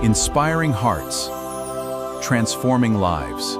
inspiring hearts, transforming lives.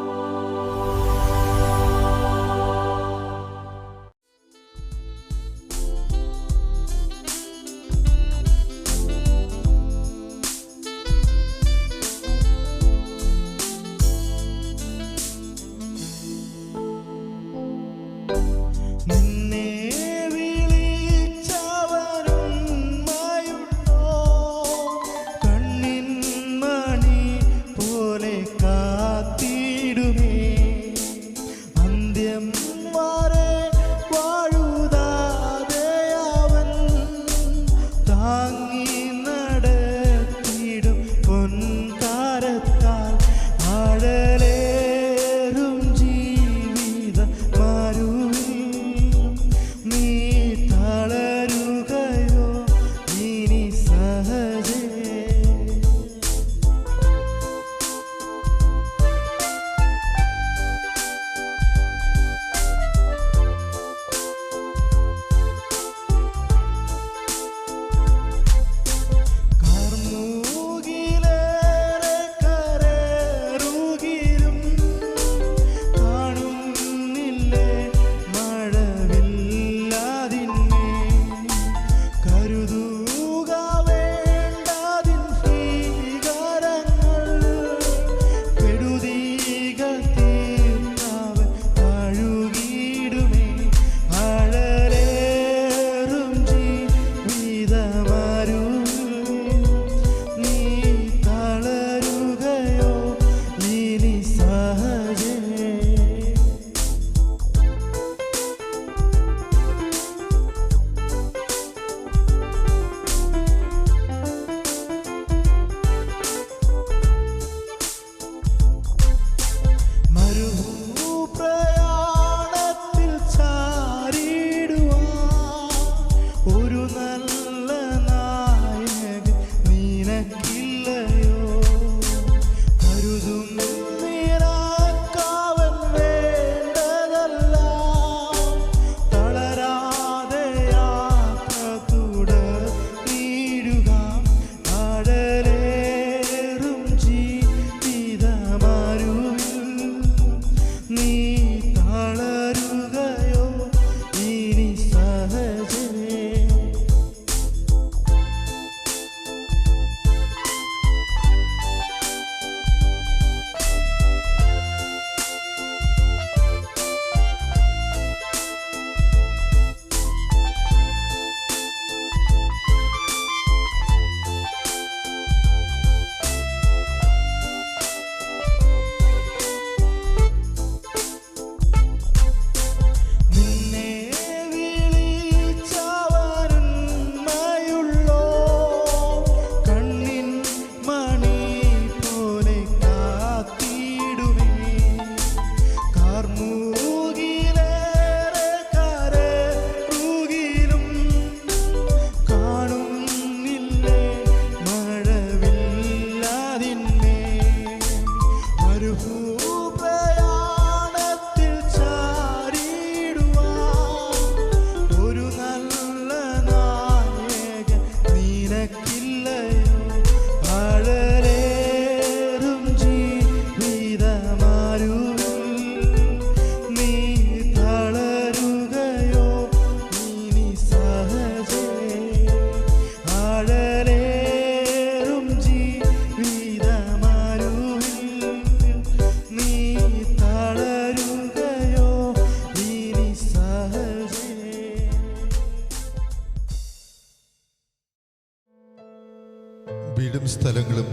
വീടും സ്ഥലങ്ങളും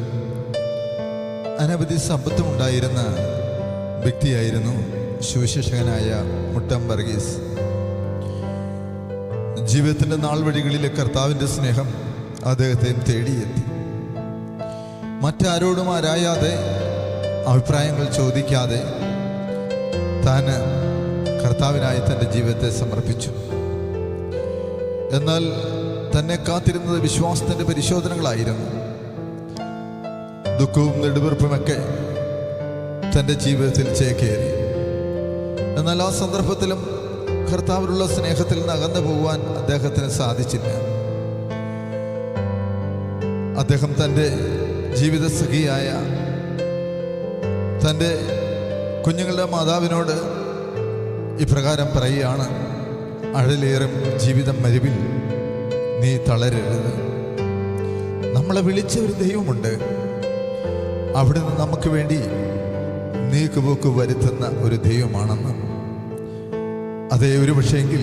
അനവധി സമ്പത്തും ഉണ്ടായിരുന്ന വ്യക്തിയായിരുന്നു സുവിശേഷകനായ മുട്ടം വർഗീസ്. ജീവിതത്തിൻ്റെ നാൾ വഴികളിലെ കർത്താവിൻ്റെ സ്നേഹം അദ്ദേഹത്തെയും തേടിയെത്തി. മറ്റാരോടും ആരായാതെ, അഭിപ്രായങ്ങൾ ചോദിക്കാതെ താൻ കർത്താവിനായി തൻ്റെ ജീവിതത്തെ സമർപ്പിച്ചു. എന്നാൽ തന്നെ കാത്തിരുന്നത് വിശ്വാസത്തിൻ്റെ പരിശോധനകളായിരുന്നു. ദുഃഖവും നെടുവീർപ്പുമൊക്കെ തൻ്റെ ജീവിതത്തിൽ ചേക്കേറി. എന്നാൽ ആ സന്ദർഭത്തിലും കർത്താവിലുള്ള സ്നേഹത്തിൽ നിന്ന് അകന്നു പോകുവാൻ അദ്ദേഹത്തിന് സാധിച്ചില്ല. അദ്ദേഹം തൻ്റെ ജീവിതസഖിയായ തൻ്റെ കുഞ്ഞുങ്ങളുടെ മാതാവിനോട് ഇപ്രകാരം പറയുകയാണ്, അഴലേറും ജീവിതം മരുവിൽ നീ തളരരുത്. നമ്മളെ വിളിച്ച ഒരു ദൈവമുണ്ട്. അവിടുന്ന് നമുക്ക് വേണ്ടി നീക്കുപോക്ക് വരുത്തുന്ന ഒരു ദൈവമാണെന്ന്. അതേ ഒരു പക്ഷേങ്കിൽ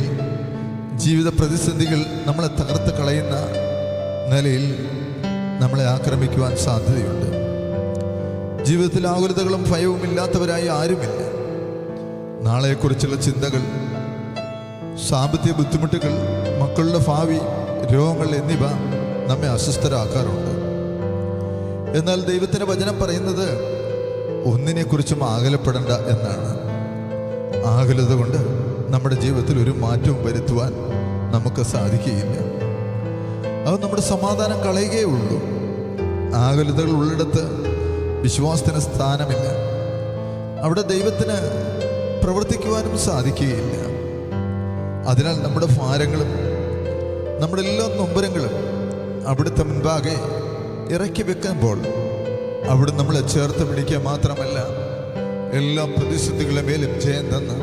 ജീവിത പ്രതിസന്ധികൾ നമ്മളെ തകർത്ത് കളയുന്ന നിലയിൽ നമ്മളെ ആക്രമിക്കുവാൻ സാധ്യതയുണ്ട്. ജീവിതത്തിൽ ആകുലതകളും ഭയവും ഇല്ലാത്തവരായി ആരുമില്ല. നാളെക്കുറിച്ചുള്ള ചിന്തകൾ, സാമ്പത്തിക ബുദ്ധിമുട്ടുകൾ, മക്കളുടെ ഭാവി, രോഗങ്ങൾ എന്നിവ നമ്മെ അസ്വസ്ഥരാക്കാറുണ്ട്. എന്നാൽ ദൈവത്തിൻ്റെ വചനം പറയുന്നത് ഒന്നിനെക്കുറിച്ചും ആകുലപ്പെടേണ്ട എന്നാണ്. ആകുലത കൊണ്ട് നമ്മുടെ ജീവിതത്തിൽ ഒരു മാറ്റവും വരുത്തുവാൻ നമുക്ക് സാധിക്കുകയില്ല. അത് നമ്മുടെ സമാധാനം കളയുകയേ ഉള്ളൂ. ആകുലതകൾ ഉള്ളിടത്ത് വിശ്വാസത്തിന് സ്ഥാനമില്ല. അവിടെ ദൈവത്തിന് പ്രവർത്തിക്കുവാനും സാധിക്കുകയില്ല. അതിനാൽ നമ്മുടെ ഭാരങ്ങളും നമ്മുടെ എല്ലാ നൊമ്പരങ്ങളും അവിടുത്തെ മുൻപാകെ ഇറക്കി വെക്കുമ്പോൾ അവിടെ നമ്മളെ ചേർത്ത് പിടിക്കുക മാത്രമല്ല, എല്ലാ പ്രതിസന്ധികളുടെ മേലും ജയം തന്ന്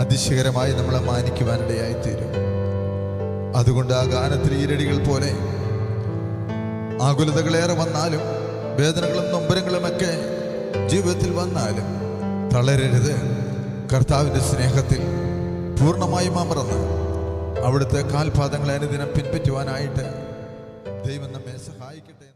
അതിശയകരമായി നമ്മളെ മാനിക്കുവാനിടയായിത്തീരും. അതുകൊണ്ട് ആ ഗാനത്തിൽ ഈരടികൾ പോലെ ആകുലതകളേറെ വന്നാലും വേദനകളും നൊമ്പരങ്ങളുമൊക്കെ ജീവിതത്തിൽ വന്നാലും തളരരുത്. കർത്താവിൻ്റെ സ്നേഹത്തിൽ പൂർണ്ണമായും അമർന്ന് അവിടുത്തെ കാൽപാദങ്ങളെ അനുദിനം പിൻപറ്റുവാനായിട്ട് ദൈവം നമ്മെ സഹായിക്കട്ടെ.